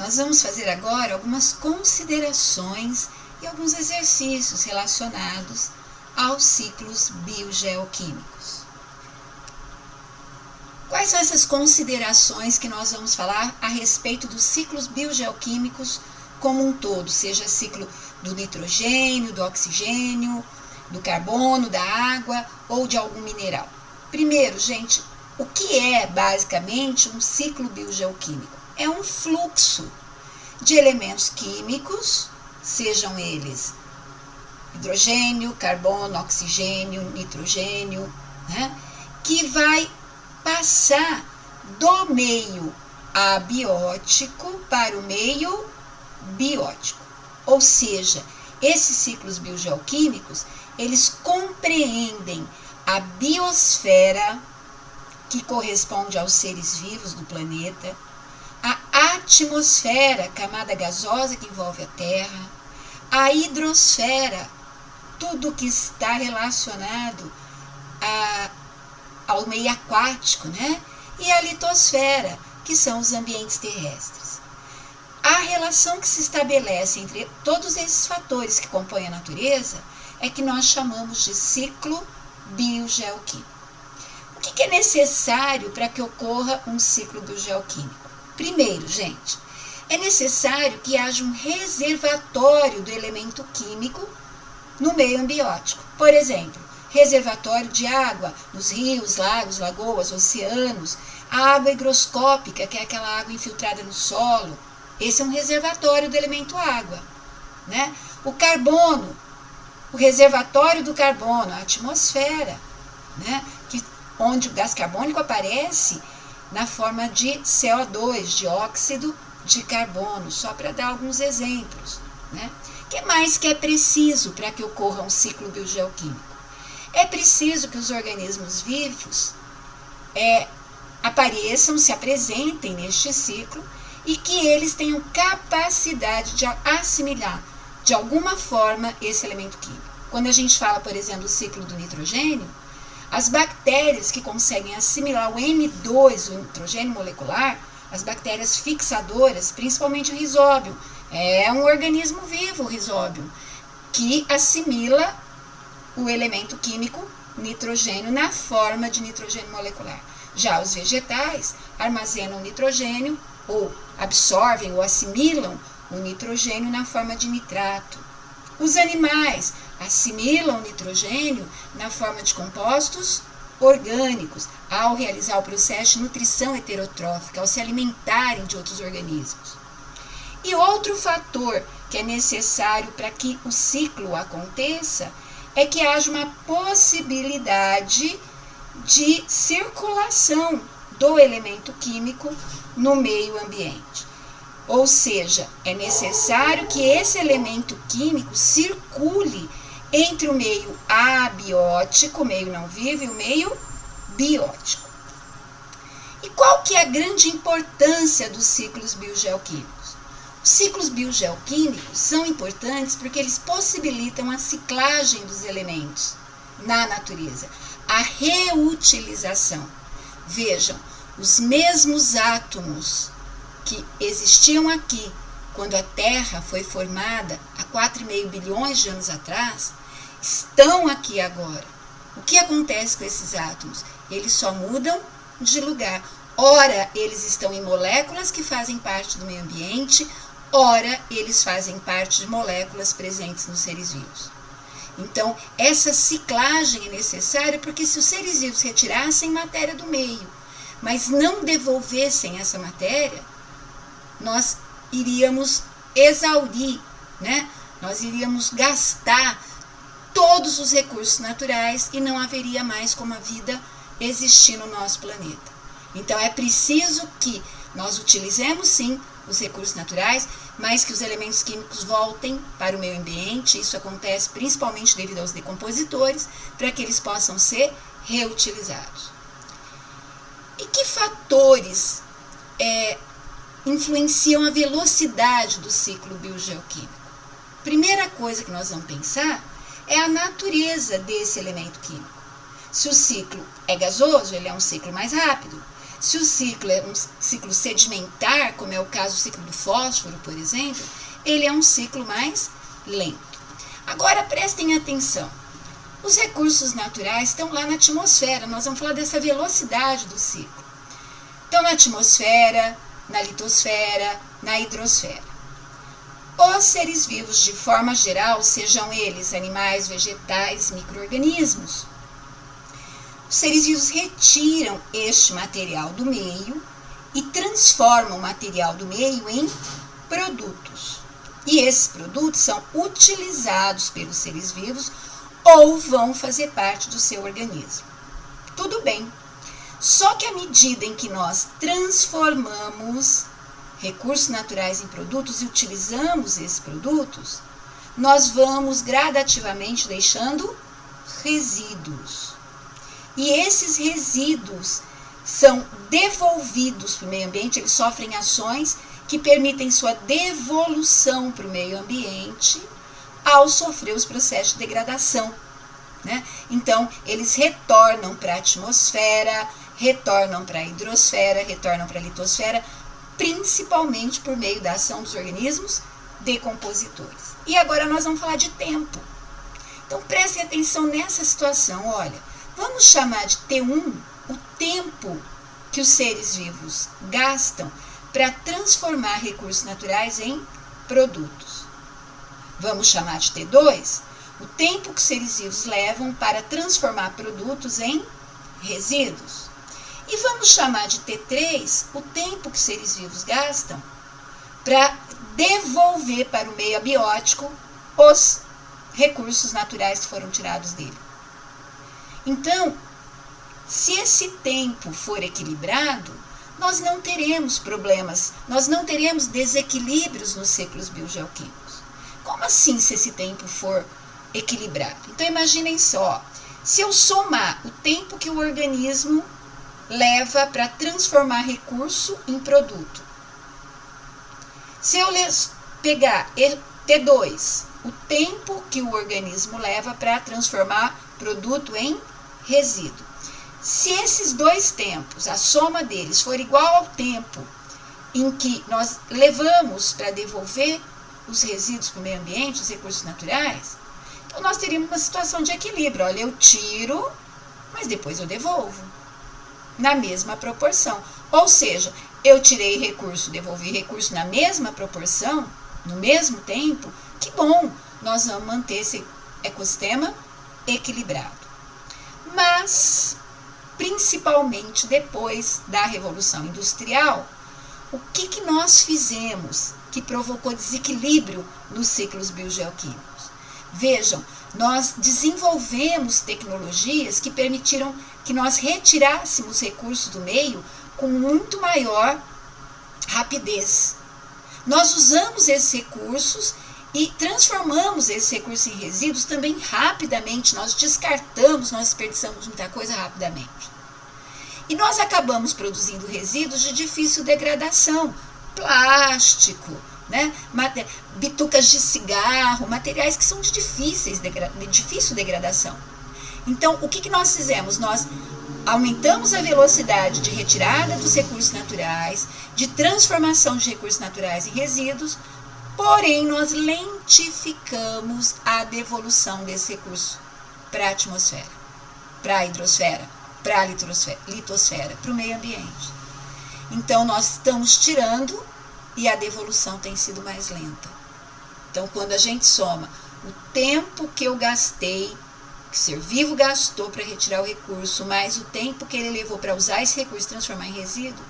nós vamos fazer agora algumas considerações e alguns exercícios relacionados aos ciclos biogeoquímicos. Quais são essas considerações que nós vamos falar a respeito dos ciclos biogeoquímicos como um todo, seja ciclo do nitrogênio, do oxigênio, do carbono, da água ou de algum mineral? Primeiro, gente, o que é basicamente um ciclo biogeoquímico? É um fluxo de elementos químicos, sejam eles hidrogênio, carbono, oxigênio, nitrogênio, né, que vai passar do meio abiótico para o meio biótico. Ou seja, esses ciclos biogeoquímicos, eles compreendem a biosfera, que corresponde aos seres vivos do planeta, a atmosfera, camada gasosa que envolve a Terra, a hidrosfera, tudo que está relacionado ao meio aquático, né? E a litosfera, que são os ambientes terrestres. A relação que se estabelece entre todos esses fatores que compõem a natureza é que nós chamamos de ciclo biogeoquímico. O que é necessário para que ocorra um ciclo biogeoquímico? Primeiro, gente, é necessário que haja um reservatório do elemento químico no meio ambiótico. Por exemplo, reservatório de água nos rios, lagos, lagoas, oceanos, a água higroscópica, que é aquela água infiltrada no solo. Esse é um reservatório do elemento água, né? O carbono, o reservatório do carbono, a atmosfera, né? Onde o gás carbônico aparece na forma de CO2, dióxido de carbono, só para dar alguns exemplos, né? O que mais que é preciso para que ocorra um ciclo biogeoquímico? É preciso que os organismos vivos apareçam, se apresentem neste ciclo e que eles tenham capacidade de assimilar de alguma forma esse elemento químico. Quando a gente fala, por exemplo, do ciclo do nitrogênio, as bactérias que conseguem assimilar o N2, o nitrogênio molecular, as bactérias fixadoras, principalmente o rizóbio, é um organismo vivo, o rizóbio, que assimila o elemento químico nitrogênio na forma de nitrogênio molecular. Já os vegetais armazenam nitrogênio ou absorvem ou assimilam o nitrogênio na forma de nitrato. Os animais assimilam o nitrogênio na forma de compostos orgânicos ao realizar o processo de nutrição heterotrófica, ao se alimentarem de outros organismos. E outro fator que é necessário para que o ciclo aconteça é que haja uma possibilidade de circulação do elemento químico no meio ambiente. Ou seja, é necessário que esse elemento químico circule entre o meio abiótico, o meio não vivo, e o meio biótico. E qual que é a grande importância dos ciclos biogeoquímicos? Os ciclos biogeoquímicos são importantes porque eles possibilitam a ciclagem dos elementos na natureza, a reutilização. Vejam, os mesmos átomos que existiam aqui quando a Terra foi formada há 4,5 bilhões de anos atrás, estão aqui agora. O que acontece com esses átomos? Eles só mudam de lugar. Ora, eles estão em moléculas que fazem parte do meio ambiente, ora, eles fazem parte de moléculas presentes nos seres vivos. Então, essa ciclagem é necessária porque se os seres vivos retirassem matéria do meio, mas não devolvessem essa matéria, nós iríamos exaurir, né? Nós iríamos gastar todos os recursos naturais e não haveria mais como a vida existir no nosso planeta. Então é preciso que nós utilizemos sim os recursos naturais, mas que os elementos químicos voltem para o meio ambiente. Isso acontece principalmente devido aos decompositores, para que eles possam ser reutilizados. E que fatores influenciam a velocidade do ciclo biogeoquímico? Primeira coisa que nós vamos pensar é a natureza desse elemento químico. Se o ciclo é gasoso, ele é um ciclo mais rápido. Se o ciclo é um ciclo sedimentar, como é o caso do ciclo do fósforo, por exemplo, ele é um ciclo mais lento. Agora prestem atenção. Os recursos naturais estão lá na atmosfera. Nós vamos falar dessa velocidade do ciclo. Estão na atmosfera, na litosfera, na hidrosfera. Os seres vivos, de forma geral, sejam eles animais, vegetais, micro-organismos, os seres vivos retiram este material do meio e transformam o material do meio em produtos. E esses produtos são utilizados pelos seres vivos ou vão fazer parte do seu organismo. Tudo bem. Só que à medida em que nós transformamos recursos naturais em produtos e utilizamos esses produtos, nós vamos gradativamente deixando resíduos. E esses resíduos são devolvidos para o meio ambiente, eles sofrem ações que permitem sua devolução para o meio ambiente ao sofrer os processos de degradação, né? Então, eles retornam para a atmosfera, retornam para a hidrosfera, retornam para a litosfera, principalmente por meio da ação dos organismos decompositores. E agora nós vamos falar de tempo. Então, prestem atenção nessa situação, olha. Vamos chamar de T1 o tempo que os seres vivos gastam para transformar recursos naturais em produtos. Vamos chamar de T2 o tempo que os seres vivos levam para transformar produtos em resíduos. E vamos chamar de T3 o tempo que os seres vivos gastam para devolver para o meio abiótico os recursos naturais que foram tirados dele. Então, se esse tempo for equilibrado, nós não teremos problemas, nós não teremos desequilíbrios nos ciclos biogeoquímicos. Como assim se esse tempo for equilibrado? Então, imaginem só, se eu somar o tempo que o organismo leva para transformar recurso em produto, se eu pegar T2, o tempo que o organismo leva para transformar produto em resíduo. Se esses dois tempos, a soma deles, for igual ao tempo em que nós levamos para devolver os resíduos para o meio ambiente, os recursos naturais, então nós teríamos uma situação de equilíbrio. Olha, eu tiro, mas depois eu devolvo, na mesma proporção. Ou seja, eu tirei recurso, devolvi recurso na mesma proporção, no mesmo tempo, que bom, nós vamos manter esse ecossistema equilibrado. Mas, principalmente depois da Revolução Industrial, o que nós fizemos que provocou desequilíbrio nos ciclos biogeoquímicos? Vejam, nós desenvolvemos tecnologias que permitiram que nós retirássemos recursos do meio com muito maior rapidez. Nós usamos esses recursos e transformamos esses recursos em resíduos também rapidamente. Nós descartamos, nós desperdiçamos muita coisa rapidamente. E nós acabamos produzindo resíduos de difícil degradação, plástico, né? Bitucas de cigarro, materiais que são de difícil degradação. Então, o que nós fizemos? Nós aumentamos a velocidade de retirada dos recursos naturais, de transformação de recursos naturais em resíduos, porém nós lentificamos a devolução desse recurso para a atmosfera, para a hidrosfera, para a litosfera, para o meio ambiente. Então nós estamos tirando e a devolução tem sido mais lenta. Então quando a gente soma o tempo que eu gastei, que o ser vivo gastou para retirar o recurso, mais o tempo que ele levou para usar esse recurso e transformar em resíduo,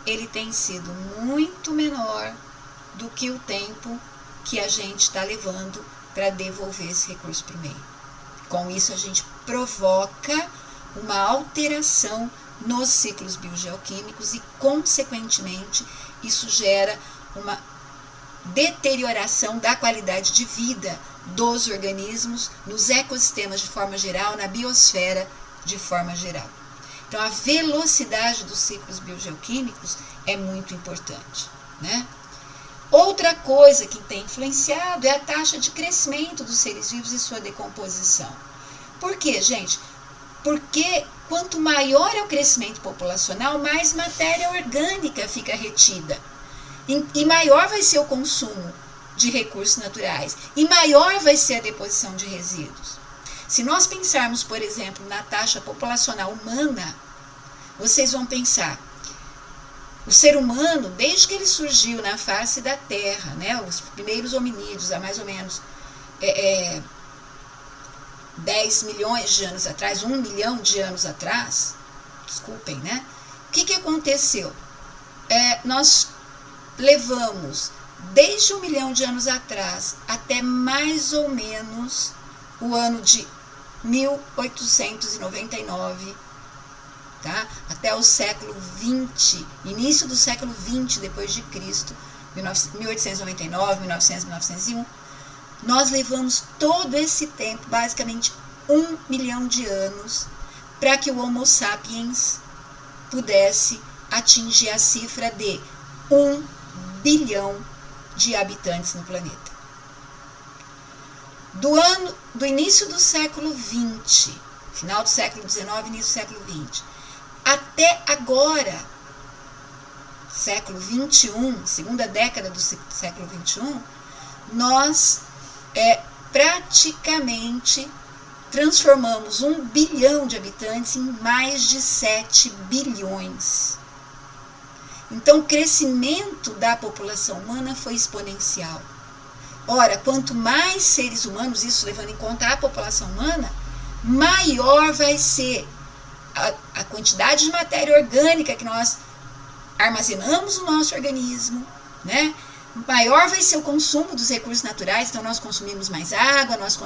ele tem sido muito menor do que o tempo que a gente está levando para devolver esse recurso para o meio. Com isso, a gente provoca uma alteração nos ciclos biogeoquímicos e, consequentemente, isso gera uma deterioração da qualidade de vida dos organismos, nos ecossistemas de forma geral, na biosfera de forma geral. Então, a velocidade dos ciclos biogeoquímicos é muito importante, né? Outra coisa que tem influenciado é a taxa de crescimento dos seres vivos e sua decomposição. Por quê, gente? Porque quanto maior é o crescimento populacional, mais matéria orgânica fica retida. E maior vai ser o consumo de recursos naturais. E maior vai ser a deposição de resíduos. Se nós pensarmos, por exemplo, na taxa populacional humana, vocês vão pensar, o ser humano, desde que ele surgiu na face da Terra, né, os primeiros hominídeos, há mais ou menos 10 milhões de anos atrás, 1 milhão de anos atrás, desculpem, né? O que aconteceu? Nós levamos desde 1 milhão de anos atrás até mais ou menos o ano de 1899, tá? Até o século 20, início do século 20 depois de Cristo, 1899, 1900, 1901, nós levamos todo esse tempo, basicamente 1 milhão de anos, para que o Homo sapiens pudesse atingir a cifra de 1 bilhão de habitantes no planeta. Do início do século 20, final do século 19, início do século 20, até agora, século 21, segunda década do século 21, nós praticamente transformamos 1 bilhão de habitantes em mais de 7 bilhões. Então, o crescimento da população humana foi exponencial. Ora, quanto mais seres humanos, isso levando em conta a população humana, maior vai ser a quantidade de matéria orgânica que nós armazenamos no nosso organismo, né? Maior vai ser o consumo dos recursos naturais, então nós consumimos mais água, nós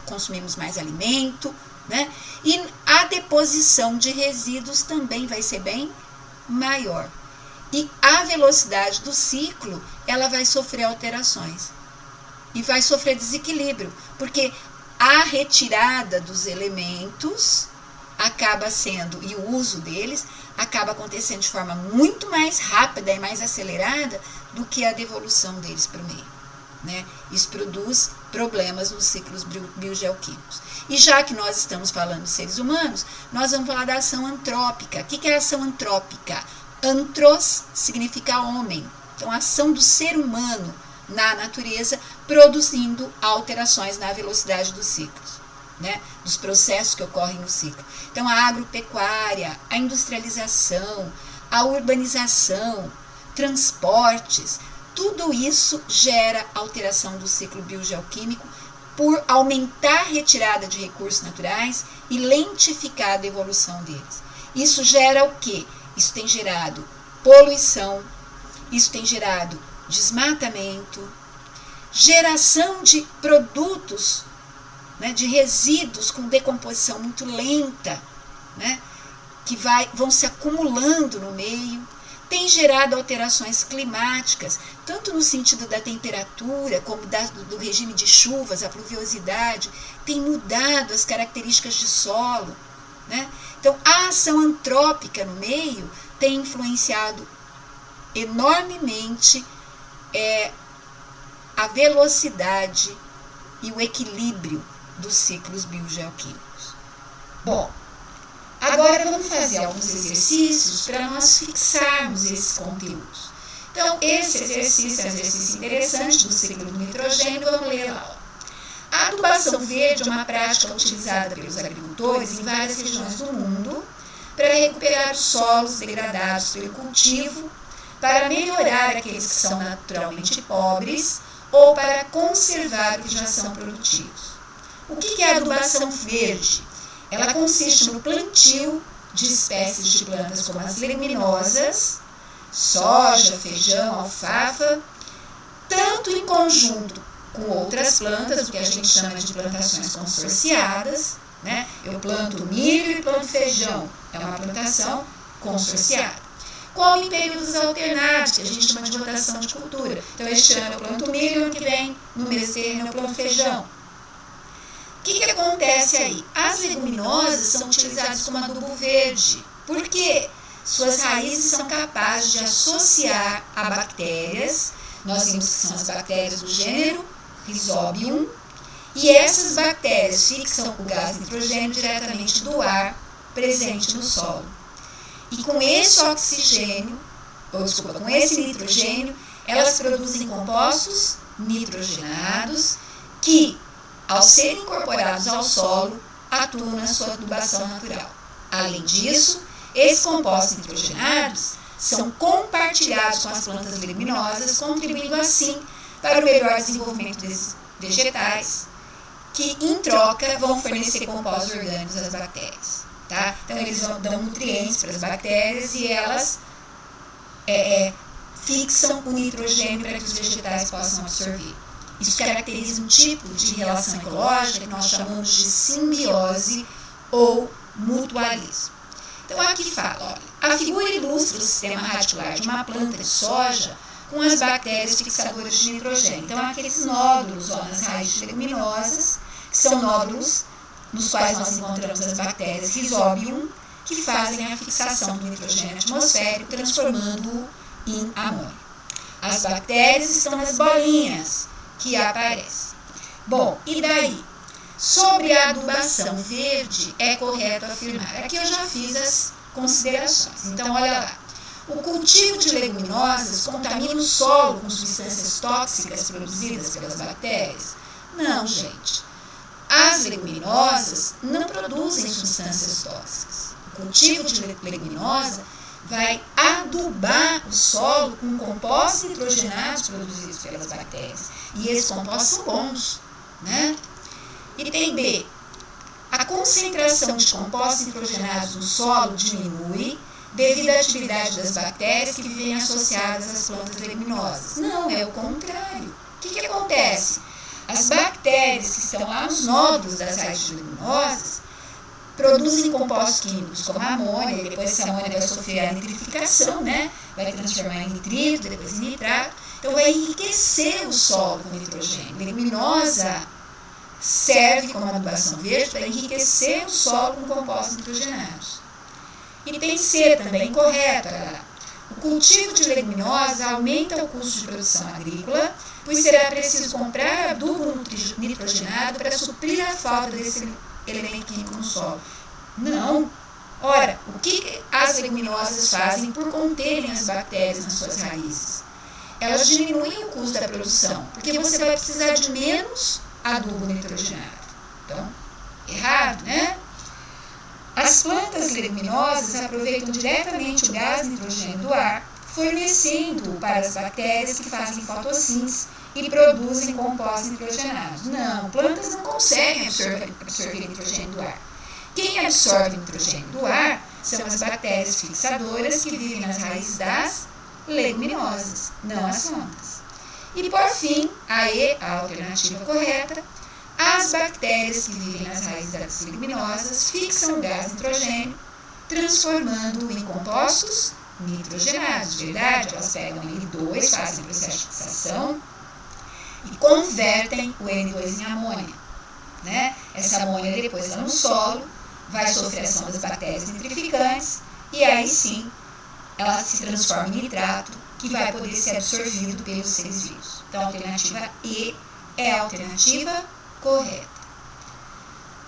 consumimos mais alimento, né? E a deposição de resíduos também vai ser bem maior. E a velocidade do ciclo, ela vai sofrer alterações e vai sofrer desequilíbrio, porque a retirada dos elementos acaba sendo, e o uso deles acaba acontecendo de forma muito mais rápida e mais acelerada do que a devolução deles para o meio, né? Isso produz problemas nos ciclos biogeoquímicos. E já que nós estamos falando de seres humanos, nós vamos falar da ação antrópica. O que é a ação antrópica? Antros significa homem. Então, a ação do ser humano na natureza produzindo alterações na velocidade dos ciclos, né? Dos processos que ocorrem no ciclo. Então, a agropecuária, a industrialização, a urbanização, transportes, tudo isso gera alteração do ciclo biogeoquímico por aumentar a retirada de recursos naturais e lentificar a devolução deles. Isso gera o quê? Isso tem gerado poluição, isso tem gerado desmatamento, geração de produtos, né, de resíduos com decomposição muito lenta, né, que vão se acumulando no meio, tem gerado alterações climáticas, tanto no sentido da temperatura, como do regime de chuvas, a pluviosidade, tem mudado as características de solo, né? Então, a ação antrópica no meio tem influenciado enormemente a velocidade e o equilíbrio dos ciclos biogeoquímicos. Bom, agora vamos fazer alguns exercícios para nós fixarmos esses conteúdos. Então, esse exercício é um exercício interessante do ciclo do nitrogênio, vamos ler lá. A adubação verde é uma prática utilizada pelos agricultores em várias regiões do mundo para recuperar os solos degradados pelo cultivo, para melhorar aqueles que são naturalmente pobres ou para conservar os que já são produtivos. O que é a adubação verde? Ela consiste no plantio de espécies de plantas como as leguminosas, soja, feijão, alfafa, tanto em conjunto com outras plantas, o que a gente chama de plantações consorciadas, né? Eu planto milho e planto feijão, é uma plantação consorciada. Como em períodos alternados, que a gente chama de rotação de cultura. Então, este ano eu planto milho, ano que vem, no mesmo terreno, eu planto feijão. O que acontece aí? As leguminosas são utilizadas como adubo verde. Por quê? Suas raízes são capazes de associar a bactérias, nós vimos que são as bactérias do gênero Rhizobium, E essas bactérias fixam o gás nitrogênio diretamente do ar presente no solo. E com esse oxigênio, com esse nitrogênio, elas produzem compostos nitrogenados que, ao serem incorporados ao solo, atuam na sua adubação natural. Além disso, esses compostos nitrogenados são compartilhados com as plantas leguminosas, contribuindo assim para o melhor desenvolvimento desses vegetais, que em troca vão fornecer compostos orgânicos às bactérias. Tá? Então eles dão nutrientes para as bactérias e elas fixam o nitrogênio para que os vegetais possam absorver. Isso caracteriza um tipo de relação ecológica que nós chamamos de simbiose ou mutualismo. Então aqui fala, olha, a figura ilustra o sistema radicular de uma planta de soja com as bactérias fixadoras de nitrogênio. Então aqueles nódulos nas raízes leguminosas, que são nódulos nos quais nós encontramos as bactérias Rhizobium, que fazem a fixação do nitrogênio atmosférico, transformando-o em amônio. As bactérias estão nas bolinhas que aparecem. Bom, e daí? Sobre a adubação verde, é correto afirmar. Aqui eu já fiz as considerações. Então, olha lá. O cultivo de leguminosas contamina o solo com substâncias tóxicas produzidas pelas bactérias? Não, gente. As leguminosas não produzem substâncias tóxicas. O cultivo de leguminosa vai adubar o solo com compostos nitrogenados produzidos pelas bactérias. E esses compostos são bons, né? E tem B. A concentração de compostos nitrogenados no solo diminui devido à atividade das bactérias que vivem associadas às plantas leguminosas. Não, é o contrário. O que acontece? As bactérias que estão lá nos nódulos das raízes leguminosas produzem compostos químicos como a amônia, e depois essa amônia vai sofrer a nitrificação, né? Vai transformar em nitrito, depois em nitrato. Então vai enriquecer o solo com nitrogênio. A leguminosa serve como adubação verde para enriquecer o solo com compostos nitrogenados. E tem C também, correto. O cultivo de leguminosa aumenta o custo de produção agrícola, pois será preciso comprar adubo nitrogenado para suprir a falta desse elemento químico no solo. Não. Ora, o que as leguminosas fazem por conterem as bactérias nas suas raízes? Elas diminuem o custo da produção, porque você vai precisar de menos adubo nitrogenado. Então, errado, né? As plantas leguminosas aproveitam diretamente o gás nitrogênio do ar, fornecendo para as bactérias que fazem fotossíntese e produzem compostos nitrogenados. Não, plantas não conseguem absorver nitrogênio do ar. Quem absorve nitrogênio do ar são as bactérias fixadoras que vivem nas raízes das leguminosas, não as plantas. E por fim, a E, a alternativa correta, as bactérias que vivem nas raízes das leguminosas fixam o gás nitrogênio, transformando-o em compostos nitrogenados. Verdade, elas pegam N2, fazem o processo de fixação e convertem o N2 em amônia. Né? Essa amônia depois lá no solo vai sofrer a ação das bactérias nitrificantes e aí sim ela se transforma em nitrato, que vai poder ser absorvido pelos seres vivos. Então a alternativa E é a alternativa correta.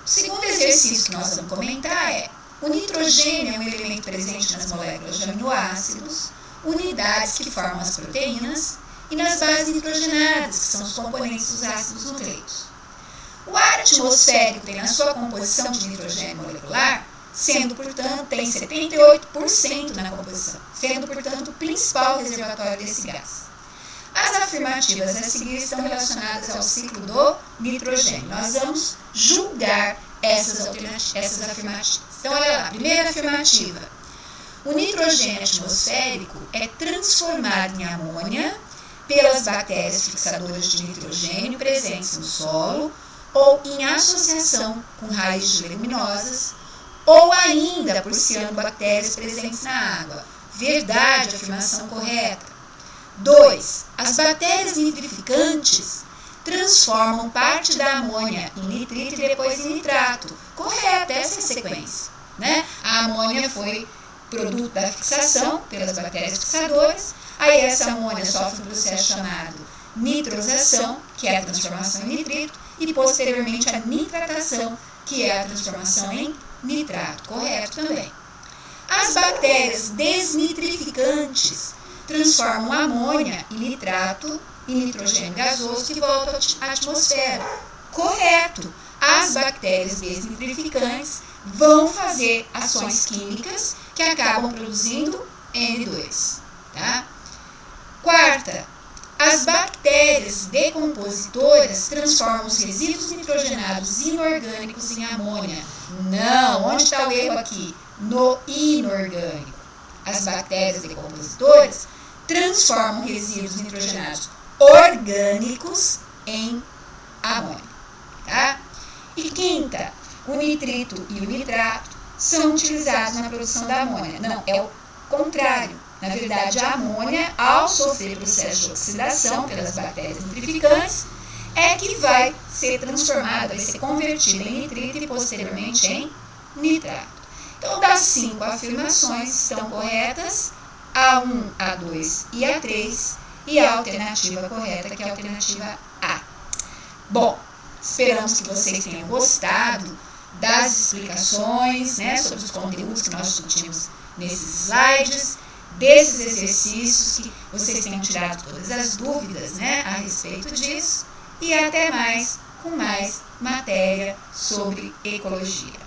O segundo exercício que nós vamos comentar é: o nitrogênio é um elemento presente nas moléculas de aminoácidos, unidades que formam as proteínas, e nas bases nitrogenadas, que são os componentes dos ácidos nucleicos. O ar atmosférico tem na sua composição de nitrogênio molecular, tem 78% na composição, sendo, portanto, o principal reservatório desse gás. As afirmativas a seguir estão relacionadas ao ciclo do nitrogênio. Nós vamos julgar essas afirmativas. Então, olha lá, primeira afirmativa. O nitrogênio atmosférico é transformado em amônia pelas bactérias fixadoras de nitrogênio presentes no solo ou em associação com raízes de leguminosas ou ainda por cianobactérias presentes na água. Verdade, afirmação correta. 2. As bactérias nitrificantes transformam parte da amônia em nitrito e depois em nitrato. Correto, essa é a sequência. Né? A amônia foi produto da fixação pelas bactérias fixadoras, aí essa amônia sofre um processo chamado nitrosação, que é a transformação em nitrito, e posteriormente a nitratação, que é a transformação em nitrato, correto também. As bactérias desnitrificantes transformam amônia em nitrato em nitrogênio gasoso que volta à atmosfera, correto. As bactérias desnitrificantes vão fazer ações químicas que acabam produzindo N2, tá? Quarta, as bactérias decompositoras transformam os resíduos nitrogenados inorgânicos em amônia. Não, onde está o erro aqui? No inorgânico. As bactérias decompositoras transformam resíduos nitrogenados orgânicos em amônia, tá? E quinta, o nitrito e o nitrato são utilizados na produção da amônia. Não, é o contrário. Na verdade, a amônia, ao sofrer processo de oxidação pelas bactérias nitrificantes, é que vai ser transformada, vai ser convertida em nitrito e posteriormente em nitrato. Então, das 5 afirmações estão corretas, A1, A2 e A3, e a alternativa correta, que é a alternativa A. Bom, esperamos que vocês tenham gostado das explicações, né, sobre os conteúdos que nós discutimos nesses slides, desses exercícios, que vocês tenham tirado todas as dúvidas, né, a respeito disso, e até mais com mais matéria sobre ecologia.